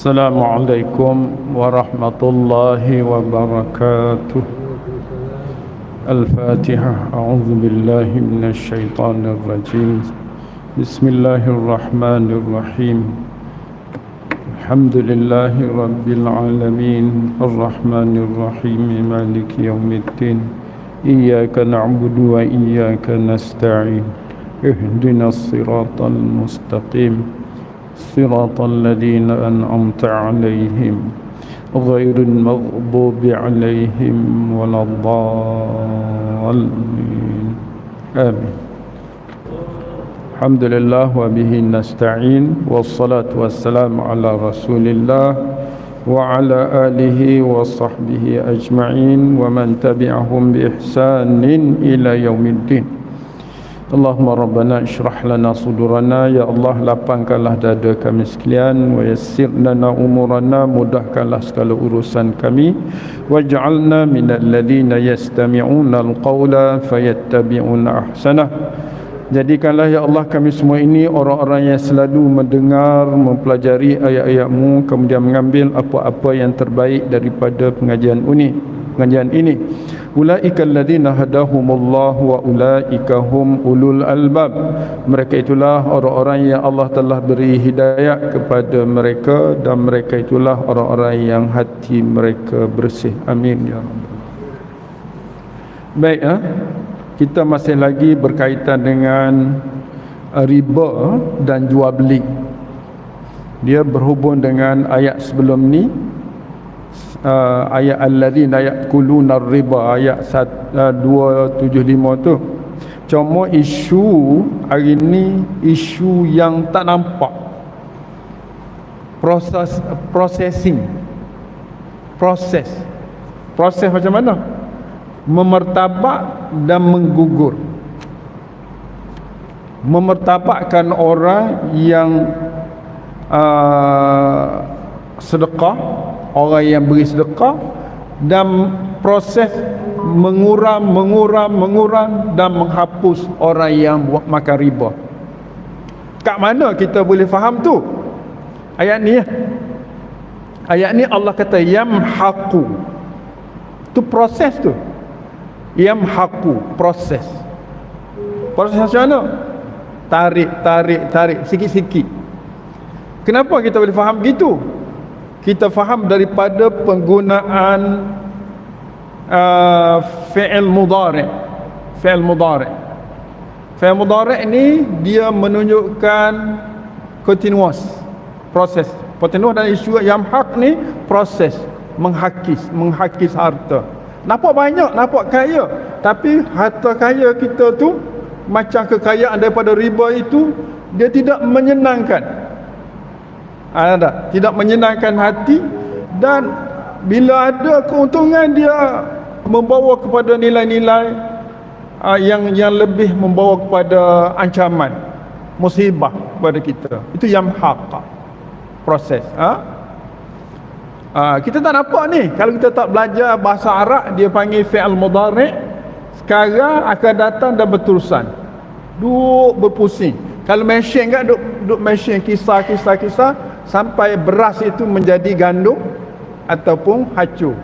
Assalamualaikum warahmatullahi wabarakatuh. Al-Fatihah. A'udzu billahi minasy syaithanir rajim. Bismillahirrahmanirrahim. Alhamdulillahi rabbil alamin. Arrahmanir rahim. Maliki yaumiddin. Iyyaka na'budu wa iyyaka nasta'in. Ihdinas siratal mustaqim. صراط الذين أنعمت عليهم غير المغضوب عليهم ولا الضالين آمين. الحمد لله وبه نستعين والصلاة والسلام على رسول الله وعلى آله وصحبه أجمعين ومن تبعهم بإحسان إلى يوم الدين. Allahumma rabbana ishrah lana sudurana, ya Allah lapangkanlah dada kami sekalian, wa yassir lana umurana, mudahkanlah segala urusan kami, waj'alna minal ladina yastami'una alqawla fayattabi'una ahsanah. Jadikanlah ya Allah kami semua ini orang-orang yang selalu mendengar, mempelajari ayat-ayat-Mu, kemudian mengambil apa-apa yang terbaik daripada pengajian ini. Ulaika alladhina hadahumullah wa ulaika hum ulul albab. Mereka itulah orang-orang yang Allah telah beri hidayah kepada mereka, dan mereka itulah orang-orang yang hati mereka bersih. Amin ya rabbal. Baik, kita masih lagi berkaitan dengan riba dan jual beli. Dia berhubung dengan ayat sebelum ni, ayat alladzina ya'kuluna riba, ayat 275 tu. Cuma isu hari ni isu yang tak nampak. Proses macam mana? Memertabak dan menggugur. Memertabakkan orang yang sedekah, orang yang beri sedekah, dan proses mengurang dan menghapus orang yang buat makan riba. Kat mana kita boleh faham tu? Ayat ni Ayat ni Allah kata yamhaqu. Tu proses tu. Yamhaqu, proses. Proses macam mana? Tarik sikit-sikit. Kenapa kita boleh faham begitu? Kita faham daripada penggunaan fi'il mudhari'. Fi'il mudhari' ni dia menunjukkan continuous, proses. Continuous dan isu yamhaq ni proses, menghakis harta. Nampak banyak, nampak kaya, tapi harta kaya kita tu macam kekayaan daripada riba itu, dia tidak menyenangkan. Tidak menyenangkan hati, dan bila ada keuntungan dia membawa kepada nilai-nilai yang lebih membawa kepada ancaman, musibah kepada kita. Itu yamhaq, proses. Kita tak nampak ni. Kalau kita tak belajar bahasa Arab, dia panggil fi'al mudhari'. Sekarang akan datang dan berterusan, duk berpusing. Kalau mesin kan, duk mesin kisah sampai beras itu menjadi gandum ataupun hancur.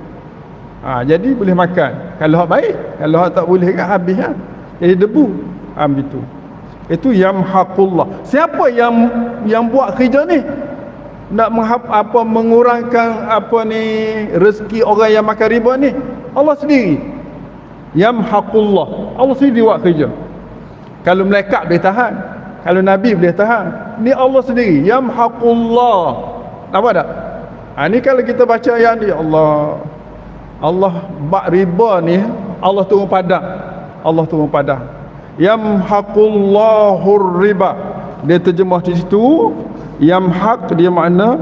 Jadi boleh makan. Kalau hak baik, kalau hak tak boleh kan habis kan. Jadi debu. Begitu. Itu yamhaqullah. Siapa yang buat kerja ni? Nak mengurangkan rezeki orang yang makan riba ni? Allah sendiri. Yamhaqullah. Allah sendiri buat kerja. Kalau malaikat boleh tahan, kalau Nabi boleh tahan, ni Allah sendiri. Yamhaqullah. Nampak tak? Ni kalau kita baca ayat ni, Allah bak riba ni, Allah turun padang. Yamhaqullahur riba. Dia terjemah di situ, yamhaq dia makna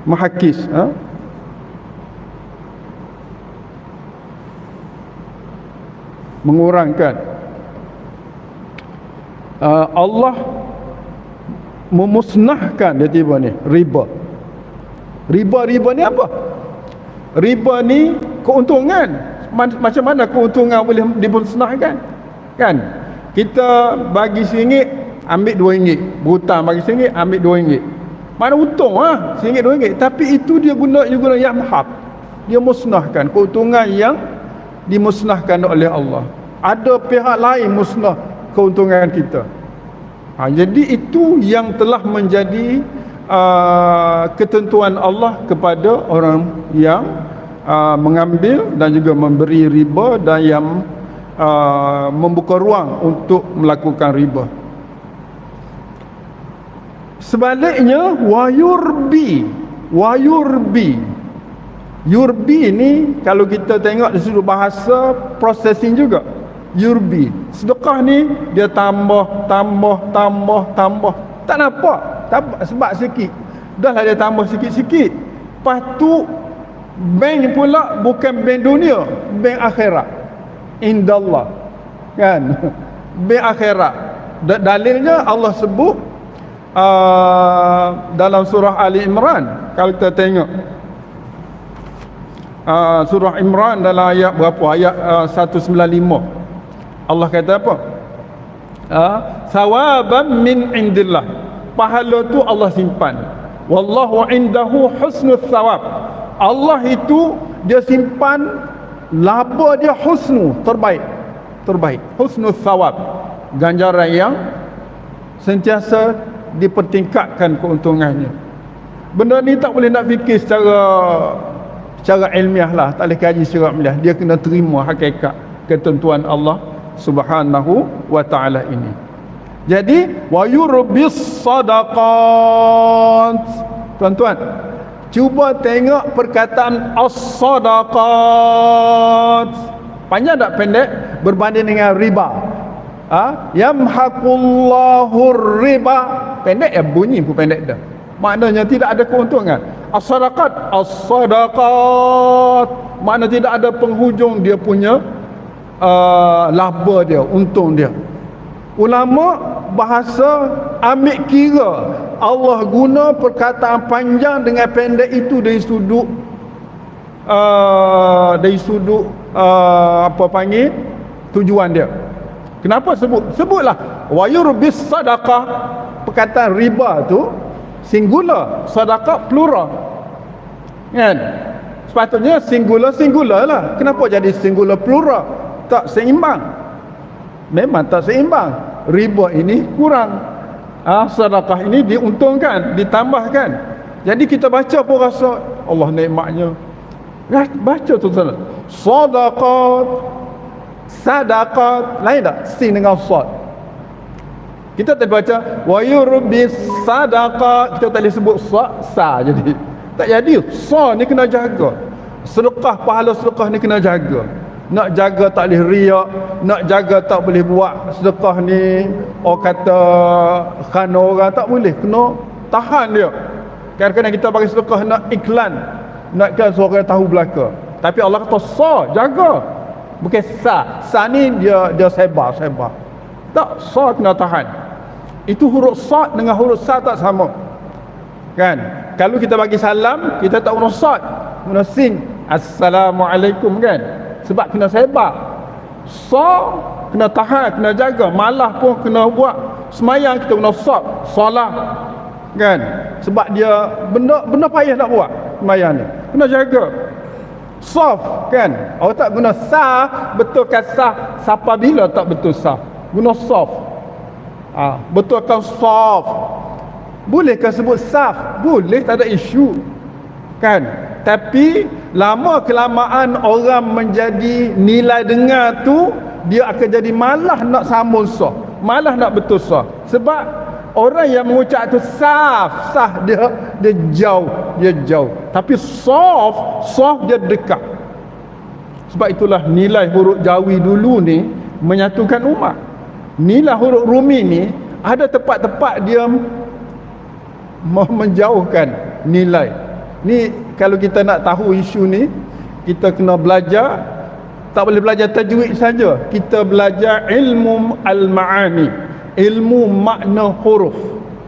menghakis. Mengurangkan. Allah memusnahkan dia tiba ni riba. Riba ni apa? Riba ni keuntungan. Macam mana keuntungan boleh dimusnahkan? Kan? Kita bagi RM1, ambil RM2. Berhutang bagi RM1, ambil RM2. Mana untung RM1, RM2. Tapi itu dia guna yang hak. Dia musnahkan keuntungan yang dimusnahkan oleh Allah. Ada pihak lain musnah keuntungan kita. Jadi itu yang telah menjadi ketentuan Allah kepada orang yang mengambil dan juga memberi riba dan yang membuka ruang untuk melakukan riba. Sebaliknya yurbi ni kalau kita tengok dari sudut bahasa processing juga. Yurbi, sedekah ni dia tambah. Tak nampak, sebab sikit. Dah lah dia tambah sikit-sikit. Lepas tu bank pula bukan bank dunia, bank akhirat. Indallah. Kan? Bank akhirat. Dalilnya Allah sebut dalam surah Ali Imran. Kalau kita tengok surah Imran dalam ayat berapa? Ayat 195. Allah kata apa? Sawaban min indillah. Pahala tu Allah simpan. Wallahu indahu husnul thawab. Allah itu dia simpan laba dia husnu, terbaik. Husnul thawab. Ganjaran yang sentiasa dipertingkatkan keuntungannya. Benda ni tak boleh nak fikir secara ilmiah lah, tak boleh kaji secara ilmiah. Dia kena terima hakikat ketentuan Allah Subhanahu wa ta'ala ini. Jadi wa yurbis sadaqat. Tuan-tuan, cuba tengok perkataan as-sadaqat. Panjang tak pendek berbanding dengan riba? Yamhaqullahu riba. Pendek ya, bunyi pun pendek dah. Maknanya tidak ada keuntungan. As-sadaqat makna tidak ada penghujung dia punya laba dia, untung dia. Ulama bahasa ambil kira Allah guna perkataan panjang dengan pendek itu dari sudut apa panggil tujuan dia. Kenapa sebutlah wa yurbis sadaqah. Perkataan riba tu singular, sedekah plural. Kan? Sepatutnya singular lah. Kenapa jadi singular plural? Tak seimbang. Memang tak seimbang. Riba ini kurang. Sedekah ini diuntungkan, ditambahkan. Jadi kita baca pun rasa Allah nikmatnya. Baca tu sana. Sadaqat lain tak? Sin dengan sad. Kita tak baca wa yurbis sadaqah, kita tak boleh sebut sa jadi. Tak jadi. Sa ni kena jaga. Sedekah, pahala sedekah ni kena jaga. Nak jaga tak boleh riak, nak jaga tak boleh buat sedekah ni orang kata khana orang, tak boleh. Kena tahan dia. Kadang-kadang kita bagi sedekah nak iklan, nak kan suara tahu belaka. Tapi Allah kata sa, jaga. Bukan sa. Sa ni dia sebar. Tak, sa kena tahan. Itu huruf sad dengan huruf sa tak sama. Kan? Kalau kita bagi salam, kita tak guna sad, guna sin. Assalamualaikum kan? Sebab kena sebar. Sa kena tahan, kena jaga. Malah pun kena buat. Semayang kita guna sad, salah. Kan? Sebab dia benda payah nak buat semayang ni. Kena jaga. Soft kan? Orang tak guna sah, betulkan sah. Siapa bila tak betul sah? Guna soft. Betulkan soft. Bolehkah sebut saf? Boleh, tak ada isu. Kan? Tapi lama kelamaan orang menjadi nilai dengar tu, dia akan jadi malah nak sambung sah, malah nak betul sah. Sebab orang yang mengucap tu saf, dia jauh. Tapi soft dia dekat. Sebab itulah nilai huruf Jawi dulu ni menyatukan umat. Nilai huruf Rumi ni ada tempat-tempat dia menjauhkan nilai. Ni kalau kita nak tahu isu ni, kita kena belajar. Tak boleh belajar tajwid saja, kita belajar ilmu al-ma'ani, ilmu makna huruf.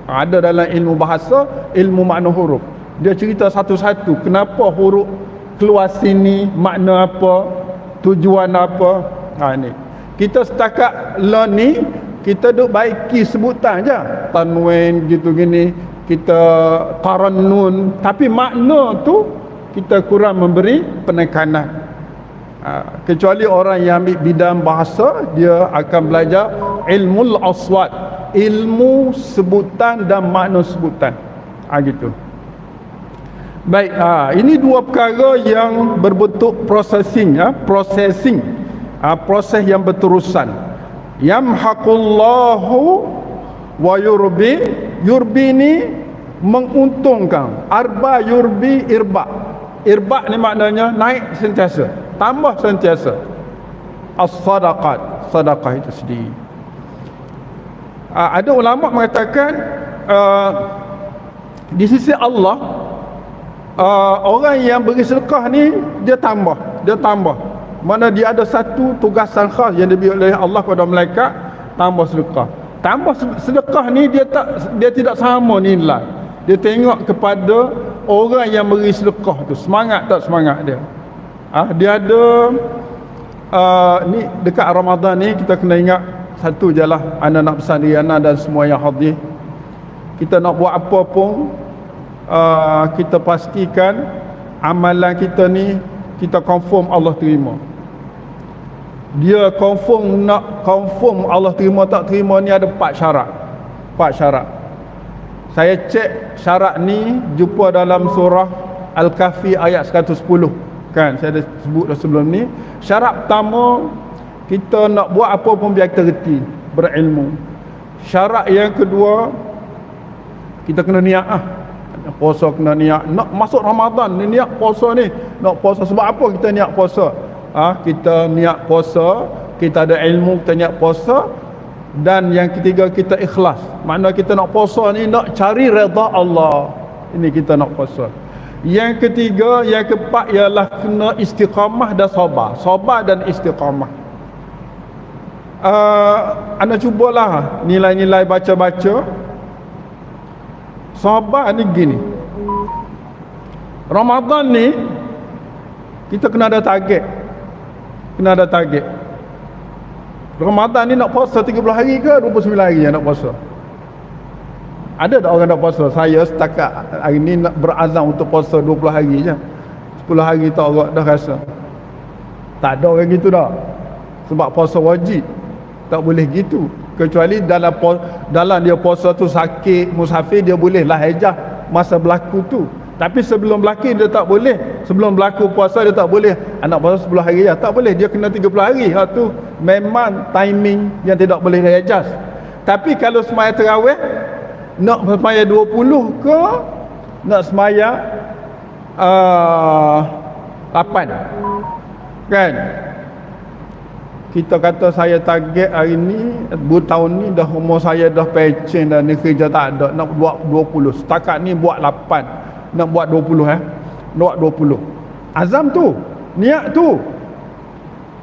Ada dalam ilmu bahasa, ilmu makna huruf. Dia cerita satu-satu kenapa huruf keluar sini, makna apa, tujuan apa. Ni kita setakat ni kita duk baiki sebutan je, tanwin gitu gini, kita tarannun, tapi makna tu kita kurang memberi penekanan. Kecuali orang yang ambil bidang bahasa, dia akan belajar ilmul aswat, ilmu sebutan dan makna sebutan. Gitu. Baik, ini dua perkara yang berbentuk processing, proses yang berterusan. Yamhaqullahu wa yurbi. Yurbi ni menguntungkan. Arba yurbi irba. Irba ni maknanya naik sentiasa, tambah sentiasa. As-sadaqat, sedekah itu sendiri. Ada ulama mengatakan di sisi Allah, orang yang beri sedekah ni dia tambah. Mana dia ada satu tugasan khas yang diberi oleh Allah kepada malaikat, tambah sedekah. Tambah sedekah ni dia tidak sama nilai. Dia tengok kepada orang yang beri sedekah tu, semangat tak semangat dia. Dia ada ni dekat Ramadan ni kita kena ingat satu je lah, ana nak pesan diri ana dan semua yang hadir. Kita nak buat apa pun, kita pastikan amalan kita ni kita confirm Allah terima. Dia confirm Allah terima tak terima ni ada 4 syarat. 4 syarat. Saya cek syarat ni jumpa dalam surah Al-Kahfi ayat 110. Kan saya dah sebut dah sebelum ni. Syarat pertama, kita nak buat apa pun biar kita reti, berilmu. Syarat yang kedua, kita kena niat puasa, kena niat nak masuk Ramadan ni, niat puasa ni, nak puasa. Sebab apa kita niat puasa? Kita niat puasa, kita ada ilmu, kita niat puasa. Dan yang ketiga, kita ikhlas. Makna kita nak puasa ni nak cari redha Allah. Ini kita nak puasa. Yang ketiga, yang keempat ialah kena istiqamah dan sabar. Sabar dan istiqamah. Anda cubalah nilai-nilai baca-baca. Sabar ni gini, Ramadan ni kita kena ada target. Ramadan ni nak puasa 30 hari ke 29 hari yang nak puasa? Ada tak orang nak puasa? Saya setakat hari ni nak berazam untuk puasa 20 hari je. 10 hari tak orang dah rasa. Tak ada orang gitu dah. Sebab puasa wajib. Tak boleh gitu. Kecuali dalam dia puasa tu sakit, musafir, dia boleh lah hijah masa berlaku tu. Tapi sebelum berlaku dia tak boleh. Sebelum berlaku puasa dia tak boleh. Anak puasa 10 hari je, tak boleh. Dia kena 30 hari. Tu memang timing yang tidak boleh diadjust. Tapi kalau semaya tarawih, nak semaya 20 ke nak semaya 8, kan? Kita kata saya target hari ni, tahun ni dah umur saya dah pencen dah, ni kerja tak ada, nak buat 20. Setakat ni buat 8, nak buat 20 nak buat 20. Azam tu, niat tu.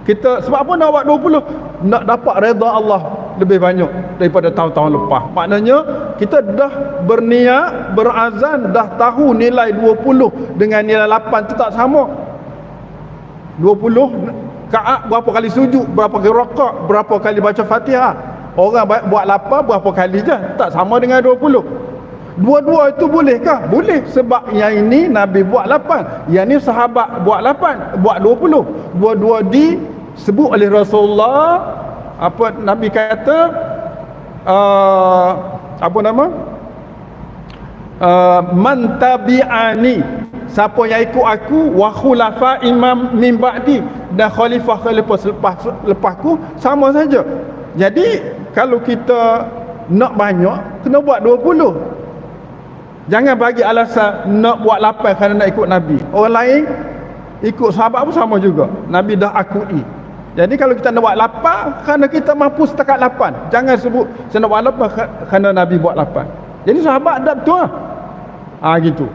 Kita sebab apa nak buat 20? Nak dapat redha Allah lebih banyak daripada tahun-tahun lepas. Maknanya kita dah berniat, berazam, dah tahu nilai 20 dengan nilai 8 tu tak sama. 20 Ka'ab berapa kali sujud, berapa kali rakaat, berapa kali baca Fatihah. Orang buat 8 berapa kali je, tak sama dengan 20. Dua-dua itu bolehkah? Boleh, sebab yang ini Nabi buat 8, yang ni sahabat buat 8, buat 20. Dua-dua disebut oleh Rasulullah. Apa Nabi kata, man tabi'ani, siapa yang ikut aku, wa khulafa imam min ba'di, dan khalifah lepasku, sama saja. Jadi kalau kita nak banyak, kena buat 20. Jangan bagi alasan nak buat 8 kerana nak ikut Nabi. Orang lain ikut sahabat pun sama juga, Nabi dah akui. Jadi kalau kita nak buat 8 kerana kita mampu setakat 8, jangan sebut saya nak buat 8 kerana Nabi buat 8. Jadi sahabat dah betul gitu.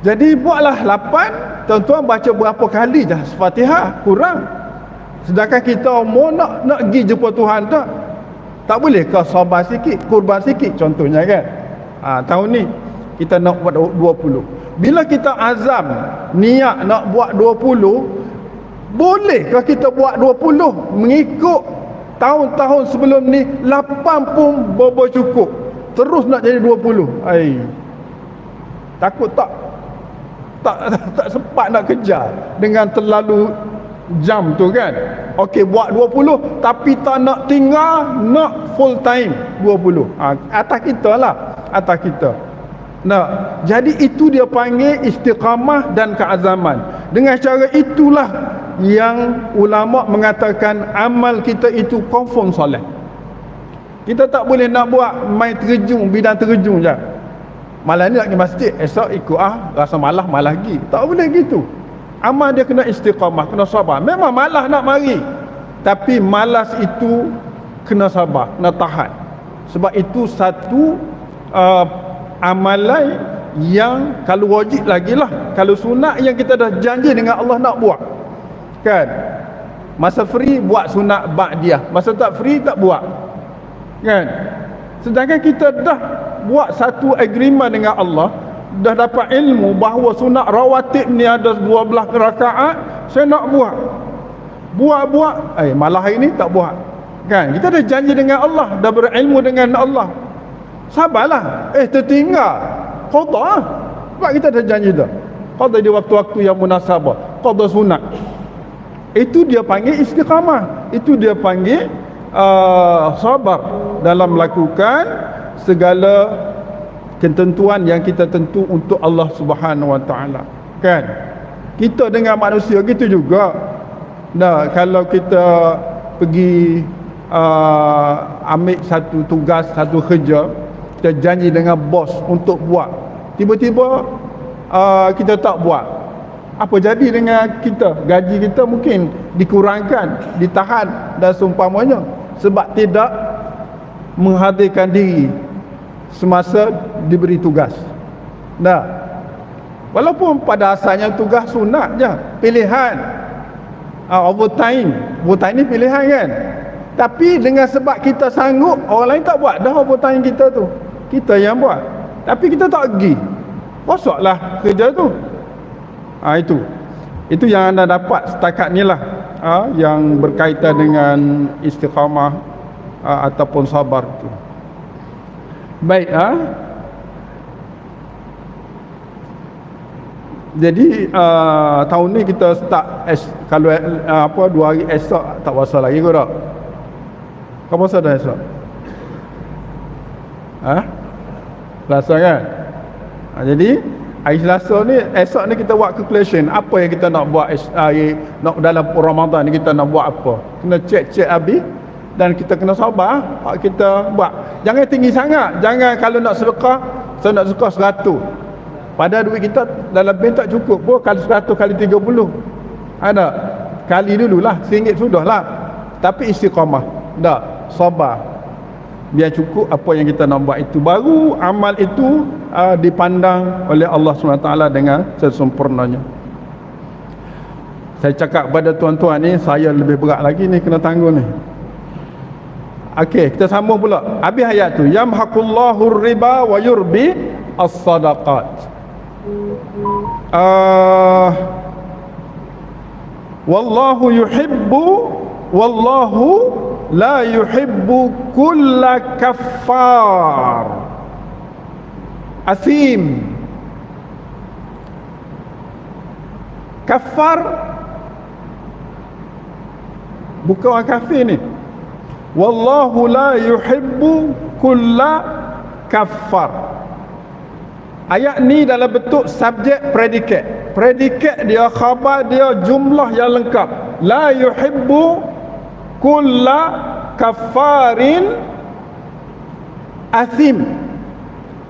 Jadi buatlah 8, tuan-tuan baca berapa kali je Fatihah, kurang. Sedangkan kita umur nak pergi jumpa Tuhan tak? Tak boleh ke sabar sikit, kurban sikit contohnya kan. Tahun ni kita nak buat 20. Bila kita azam niat nak buat 20, bolehkah kita buat 20 mengikut tahun-tahun sebelum ni 8 pun bobo cukup, terus nak jadi 20? Takut tak sempat nak kejar dengan terlalu jam tu kan. Okey, buat 20 tapi tak nak tinggal, nak full time 20. Atas kita lah, atas kita. Nah, jadi itu dia panggil istiqamah dan keazaman. Dengan cara itulah yang ulama mengatakan amal kita itu confirm soleh. Kita tak boleh nak buat main terjun, bidang terjun je. Malam ni nak pergi masjid, esok ikut rasa malas pergi. Tak boleh gitu. Amal dia kena istiqamah, kena sabar. Memang malas nak mari, tapi malas itu kena sabar, kena tahan. Sebab itu satu amalan yang kalau wajib lagi lah, kalau sunat yang kita dah janji dengan Allah nak buat kan. Masa free buat sunat ba'diyah, masa tak free tak buat kan. Sedangkan kita dah buat satu agreement dengan Allah, dah dapat ilmu bahawa sunat rawatib ni ada 12 rakaat, saya nak buat malah hari ni tak buat kan. Kita dah janji dengan Allah, dah berilmu dengan Allah, sabarlah. Tertinggal qada, sebab kita dah janji dah qada di waktu-waktu yang munasabah, qada sunat. Itu dia panggil istiqamah, itu dia panggil sabar dalam melakukan segala ketentuan yang kita tentu untuk Allah Subhanahu Wa Taala kan. Kita dengan manusia gitu juga. Nah, kalau kita pergi ambil satu tugas, satu kerja, kita janji dengan bos untuk buat, tiba-tiba kita tak buat, apa jadi dengan kita? Gaji kita mungkin dikurangkan, ditahan dan seumpamanya, sebab tidak menghadirkan diri semasa diberi tugas. Nah, walaupun pada asalnya tugas sunat je, pilihan. Overtime ni pilihan kan. Tapi dengan sebab kita sanggup, orang lain tak buat dah overtime kita tu, kita yang buat. Tapi kita tak pergi, kosoklah kerja tu. Itu yang anda dapat setakat ni lah, yang berkaitan dengan istiqamah ataupun sabar tu. Baik, jadi tahun ni kita start kalau 2 hari esok tak puasa lagi ke tak? Kau puasa dah esok? Selasa kan? Jadi hari Selasa ni, esok ni kita buat calculation apa yang kita nak buat nak dalam Ramadan ni, kita nak buat apa. Kena cek habis dan kita kena sabar kita buat. Jangan tinggi sangat. Jangan kalau nak sedekah, saya nak sedekah 100, pada duit kita dalam bank tak cukup pun. Kalau 100 kali 30 ada, kali dululah RM1 sudahlah. Tapi istiqamah, dah sabar, biar cukup apa yang kita nak buat itu. Baru amal itu dipandang oleh Allah SWT dengan sesempurnanya. Saya cakap pada tuan-tuan ni, saya lebih berat lagi ni kena tanggung ni. Okey, kita sambung pula. Habis ayat tu, yamhaqullahu riba wa yurbi as-sadaqat. Wallahu la yuhibbu kulla kaffar asim. Kafar bukan orang kafir ni. Wallahu la yuhibbu kulla kaffar. Ayat ni dalam bentuk subjek predikat. Predikat dia, khabar dia, jumlah yang lengkap. La yuhibbu kulla kaffarin asim.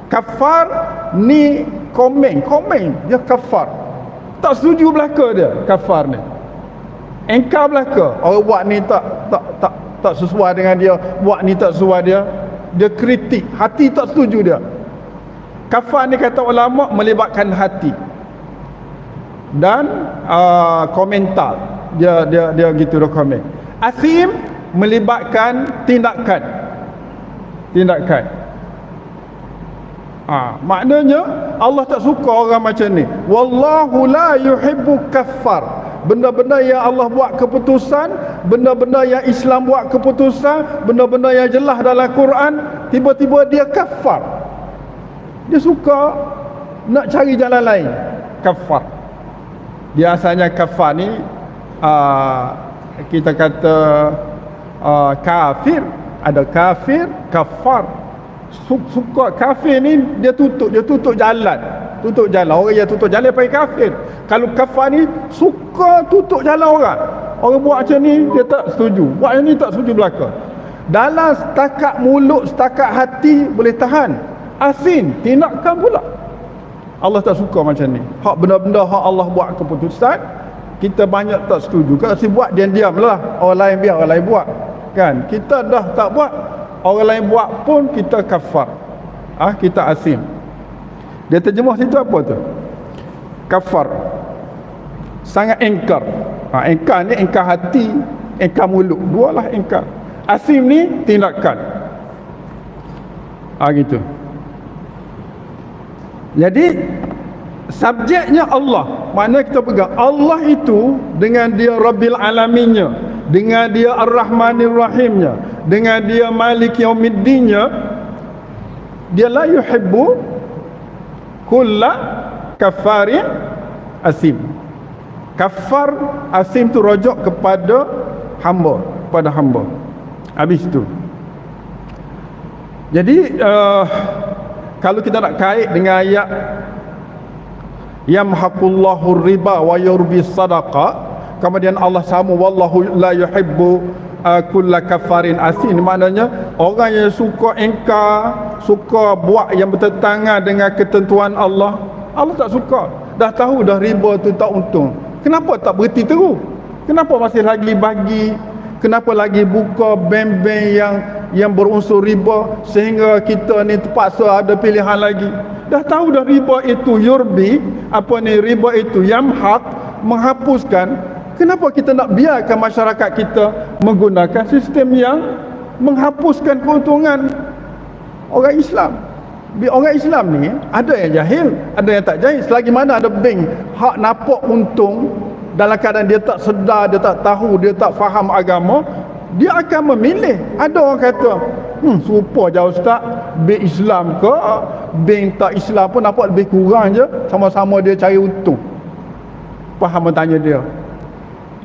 Kafar ni komen dia kafar. Tak setuju belaka dia kafar ni. Engkar belaka. Orang buat ni tak sesuai dengan dia, buat ni tak sesuai dia, dia kritik, hati tak setuju dia. Kafar ni kata ulama melibatkan hati dan komentar. Dia gitu dah komen. Asim melibatkan tindakan. tindakan. Maknanya Allah tak suka orang macam ni. Wallahu la yuhibbu kaffar. Benda-benda yang Allah buat keputusan, benda-benda yang Islam buat keputusan, benda-benda yang jelas dalam Quran, tiba-tiba dia kafar. Dia suka nak cari jalan lain. Kafar. Dia asalnya kafar ni kita kata kafir. Ada kafir, kafar. Suka kafir ni dia tutup jalan. Tutup jalan. Orang yang tutup jalan panggil kafir. Kalau kafar ni suka tutup jalan orang. Orang buat macam ni dia tak setuju. Buat yang ni tak setuju belaka. Dalam setakat mulut, setakat hati boleh tahan. Asin, tindakan pula. Allah tak suka macam ni. Hak benda-benda hak Allah buat keputusan, kita banyak tak setuju. Kalau si buat diam-diam lah. Orang lain biar orang lain buat. Kan? Kita dah tak buat, orang lain buat pun kita kafar. Kita asim. Dia terjemah situ apa tu? Kafar. Sangat engkar. Engkar ni engkar hati, engkar mulut. Dua lah engkar. Asim ni tindakan. Gitu. Jadi subjeknya Allah. Maknanya kita pegang Allah itu dengan dia Rabbil Alaminnya, dengan dia Ar-Rahmanir Rahimnya, dengan dia Malik Yaumiddinnya, dia la yuhibbu kulla kafarin asim. Kafar asim tu rujuk kepada hamba, pada hamba. Habis tu. Jadi kalau kita nak kait dengan ayat yamhaqullahu riba wa yurbi sadaqah, kemudian Allah sama wallahu la yuhibbu kulla kafarin asin, maknanya orang yang suka engkar, suka buat yang bertentangan dengan ketentuan Allah, Allah tak suka. Dah tahu dah riba tu tak untung, kenapa tak berhenti terus? Kenapa masih lagi bagi? Kenapa lagi buka bank-bank yang berunsur riba sehingga kita ni terpaksa ada pilihan lagi? Dah tahu dah riba itu yurbi, riba itu yamhaq, menghapuskan. Kenapa kita nak biarkan masyarakat kita menggunakan sistem yang menghapuskan keuntungan orang Islam? Orang Islam ni ada yang jahil, ada yang tak jahil. Selagi mana ada bank hak nampak untung dalam keadaan dia tak sedar, dia tak tahu, dia tak faham agama, dia akan memilih. Ada orang kata, serupa je Ustaz, bank Islam ke bank tak Islam pun nampak lebih kurang je, sama-sama dia cari untung. Faham tanya dia,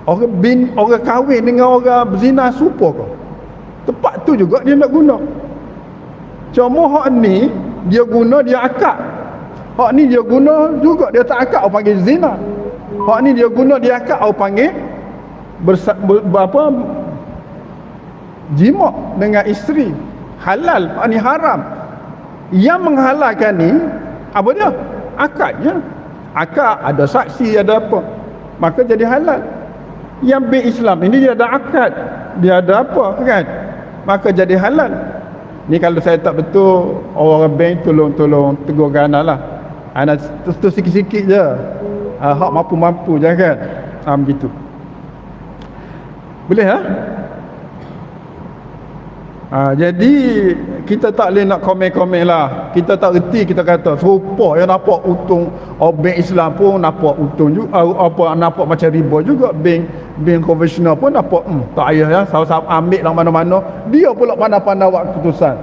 orang kahwin dengan orang berzina serupa ke? Tepat tu juga dia nak guna. Cuma hak ni dia guna, dia akad. Hak ni dia guna juga, dia tak akad, orang panggil zina. Hak ni dia guna, dia akad, orang panggil jima dengan isteri. Halal, hak ni haram. Yang menghalalkan ni apa dia? Akad je. Akad, ada saksi, ada apa, maka jadi halal. Yang bank Islam ini dia ada akad, dia ada apa kan, maka jadi halal. Ni kalau saya tak betul, orang bank tolong tegur kanan lah. Anak tu sikit-sikit je, hak mampu-mampu je kan. Begitu. Boleh jadi kita tak boleh nak komen-komen lah. Kita tak reti, kita kata serupa yang nampak untung. Bank Islam pun nampak untung juga, nampak macam riba juga. Bank konvensional pun nampak tak payah ya, sama-sama ambil lah mana-mana. Dia pula pandai-pandai buat keputusan,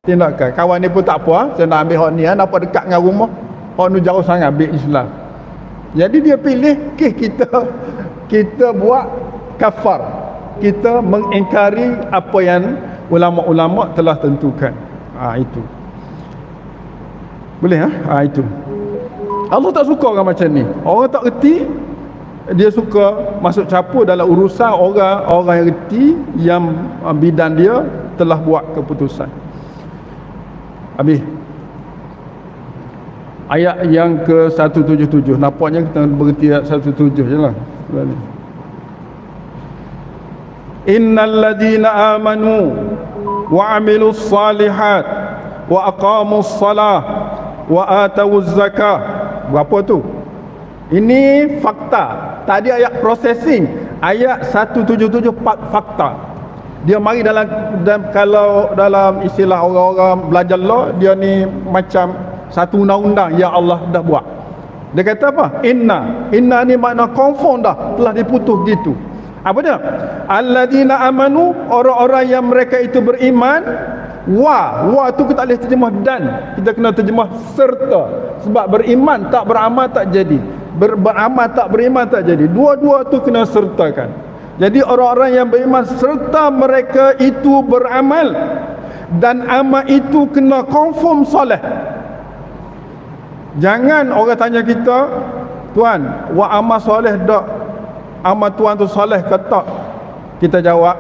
tindakan. Kawan ni pun tak apa, saya nak ambil hak ni, nampak dekat dengan rumah, hak ni jauh sangat bank Islam. Jadi dia pilih kita buat kafar, kita mengingkari apa yang ulama-ulama telah tentukan. Itu boleh itu. Allah tak suka orang macam ni. Orang tak reti, dia suka masuk campur dalam urusan orang yang reti, yang bidan dia telah buat keputusan. Habis ayat yang ke 177. Nampaknya kita berhenti ayat 177 je lah. Innal ladina amanu wa amilus salihat wa aqamus salah wa atawuz zakah. Berapa tu? Ini fakta. Tadi ayat processing, ayat 177 fakta. Dia mari kalau dalam istilah orang-orang belajar law, dia ni macam satu undang-undang yang Allah dah buat. Dia kata apa? Inna ni makna confirm dah, telah diputus gitu. Apa dia? Alladzina amanu, orang-orang yang mereka itu beriman. Wa tu kita boleh terjemah dan, kita kena terjemah serta. Sebab beriman tak beramal tak jadi, beramal tak beriman tak jadi. Dua-dua tu kena sertakan. Jadi orang-orang yang beriman serta mereka itu beramal, dan amal itu kena confirm soleh. Jangan orang tanya kita, tuan, wa amal soleh tak? Amal tuan tu soleh ke tak? Kita jawab,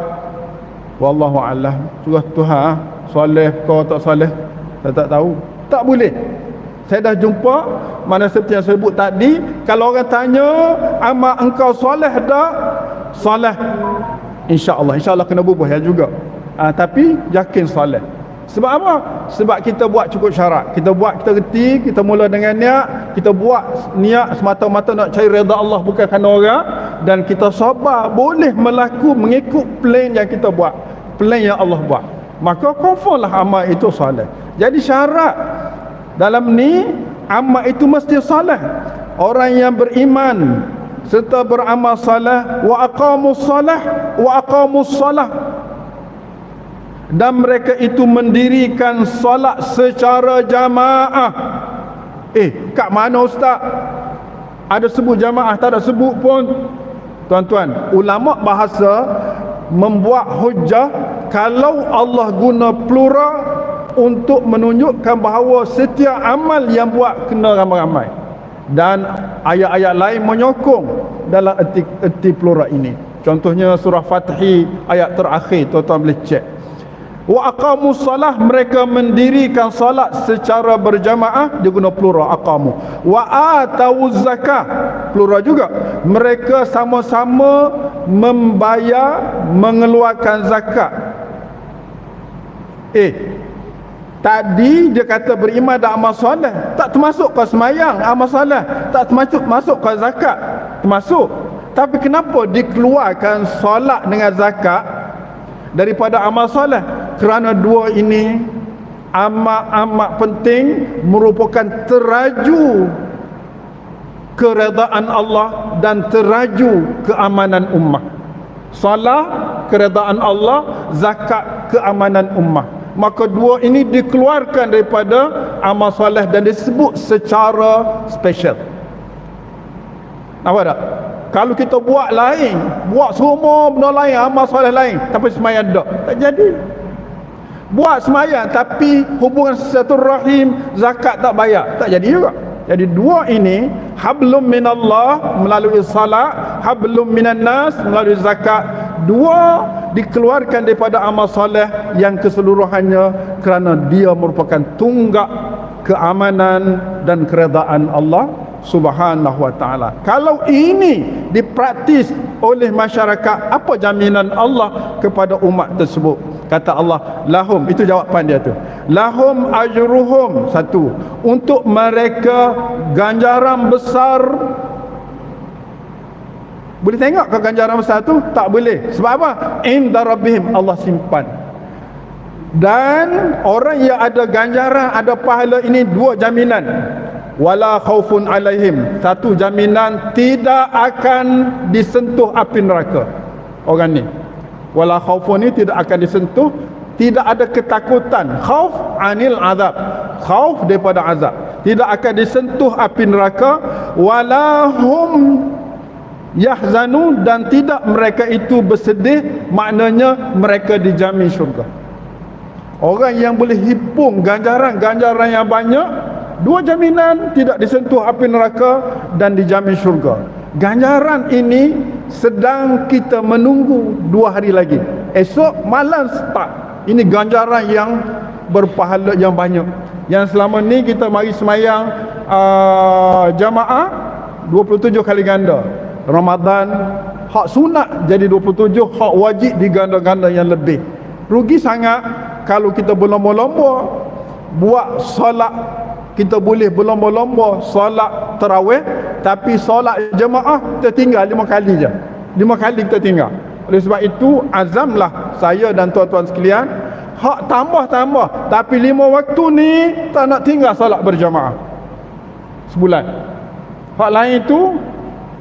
wallahu a'lam. Surah Tuhan, soleh ke tak soleh, saya tak tahu. Tak boleh. Saya dah jumpa, mana seperti yang saya sebut tadi, kalau orang tanya amal engkau soleh tak? Soleh, insya-Allah kena bubuh ya juga. Tapi yakin soleh. Sebab apa? Sebab kita buat cukup syarat. Kita buat, kita reti, kita mula dengan niat, kita buat niat semata-mata nak cari redha Allah, bukan kerana orang, dan kita sabar boleh mengikut plan yang kita buat, plan yang Allah buat. Maka confirmlah amal itu soleh. Jadi syarat dalam ni, amal itu mesti soleh. Orang yang beriman serta beramal salah, wa aqamus salah, dan mereka itu mendirikan solat secara jamaah. Kat mana ustaz? Ada sebut jamaah, tak ada sebut pun. Tuan-tuan, ulama bahasa membuat hujah kalau Allah guna plural untuk menunjukkan bahawa setiap amal yang buat kena ramai-ramai. Dan ayat-ayat lain menyokong dalam erti plural ini. Contohnya surah Fathi ayat terakhir, tuan-tuan boleh cek. Wa aqamus salah, mereka mendirikan salat secara berjamaah, dia guna plural aqamu. Wa atawuz zakah, plural juga. Mereka sama-sama membayar, mengeluarkan zakat. Tadi dia kata beriman dan amal soleh, tak termasuk kau semayang, amal soleh, tak termasuk kau zakat, termasuk. Tapi kenapa dikeluarkan solat dengan zakat daripada amal soleh? Kerana dua ini amat penting, merupakan teraju keredaan Allah dan teraju keamanan ummah. Solat keredaan Allah, zakat keamanan ummah. Maka dua ini dikeluarkan daripada amal soleh dan disebut secara special. Nampak tak? Kalau kita buat lain, buat semua benda lain, amal soleh lain, tapi semayang tak jadi. Buat semayang tapi hubungan silaturahim, zakat tak bayar, tak jadi juga. Jadi dua ini, hablum minallah melalui salat, hablum minan nas melalui zakat, dua dikeluarkan daripada amal soleh yang keseluruhannya kerana dia merupakan tunggak keamanan dan keredaan Allah Subhanahu wa ta'ala. Kalau ini dipraktis oleh masyarakat, apa jaminan Allah kepada umat tersebut? Kata Allah, lahum, itu jawapan dia tu, lahum ajruhum, satu, untuk mereka ganjaran besar. Boleh tengok ke ganjaran besar tu? Tak boleh. Sebab apa? Inda rabbihim, Allah simpan. Dan orang yang ada ganjaran, ada pahala ini, dua jaminan. Wala khaufun alaihim, satu jaminan tidak akan disentuh api neraka orang ni. Wala khaufun ni tidak akan disentuh, tidak ada ketakutan. Khauf anil azab, khauf daripada azab, tidak akan disentuh api neraka. Wala hum yahzanu, dan tidak mereka itu bersedih, maknanya mereka dijamin syurga. Orang yang boleh hipung ganjaran yang banyak, dua jaminan, tidak disentuh api neraka dan dijamin syurga. Ganjaran ini sedang kita menunggu 2 hari lagi. Esok malam start. Ini ganjaran yang berpahala yang banyak. Yang selama ni kita mari semayang jamaah 27 kali ganda. Ramadan hak sunat jadi 27, hak wajib diganda-ganda yang lebih. Rugi sangat kalau kita berlomba-lomba buat solat. Kita boleh berlomba-lomba solat tarawih, tapi solat jemaah tertinggal 5 kali je. 5 kali kita tinggal. Oleh sebab itu azamlah saya dan tuan-tuan sekalian, hak tambah-tambah, tapi 5 waktu ni tak nak tinggal solat berjamaah sebulan. Hak lain tu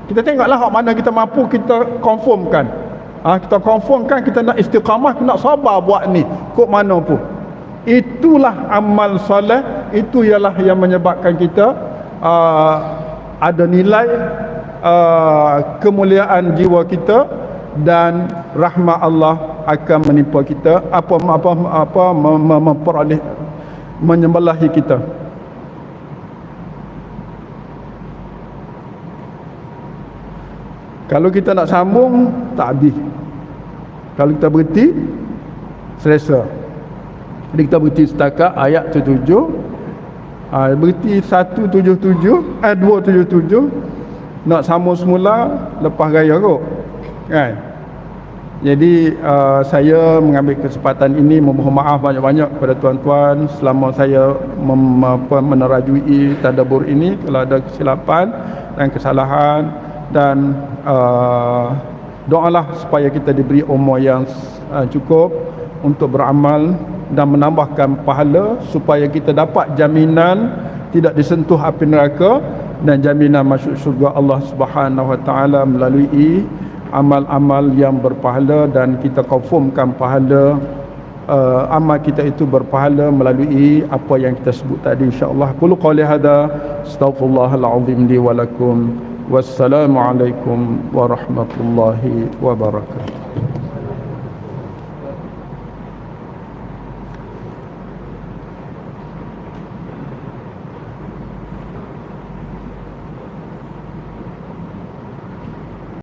kita tengoklah hak mana kita mampu, kita confirmkan. Kita confirmkan, kita nak istiqamah, kita nak sabar buat ni kok mana pun. Itulah amal soleh. Itu ialah yang menyebabkan kita ada nilai kemuliaan jiwa kita, dan rahmat Allah akan menimpa kita memperoleh menyembelahi kita. Kalau kita nak sambung tak habis. Kalau kita berhenti selesa. Jadi kita berhenti setakat ayat 77. Berhenti 177, 277. Nak sambung semula lepas raya kot, kan? Jadi saya mengambil kesempatan ini memohon maaf banyak-banyak kepada tuan-tuan selama saya menerajui tadabbur ini. Kalau ada kesilapan dan kesalahan, dan doalah supaya kita diberi umur yang cukup untuk beramal dan menambahkan pahala, supaya kita dapat jaminan tidak disentuh api neraka dan jaminan masuk syurga Allah Subhanahu Wa Taala melalui amal-amal yang berpahala, dan kita confirmkan pahala amal kita itu berpahala melalui apa yang kita sebut tadi, insya-Allah. Qul qawli hadza astaghfirullahal azim li wa lakum. Wassalamualaikum warahmatullahi wabarakatuh.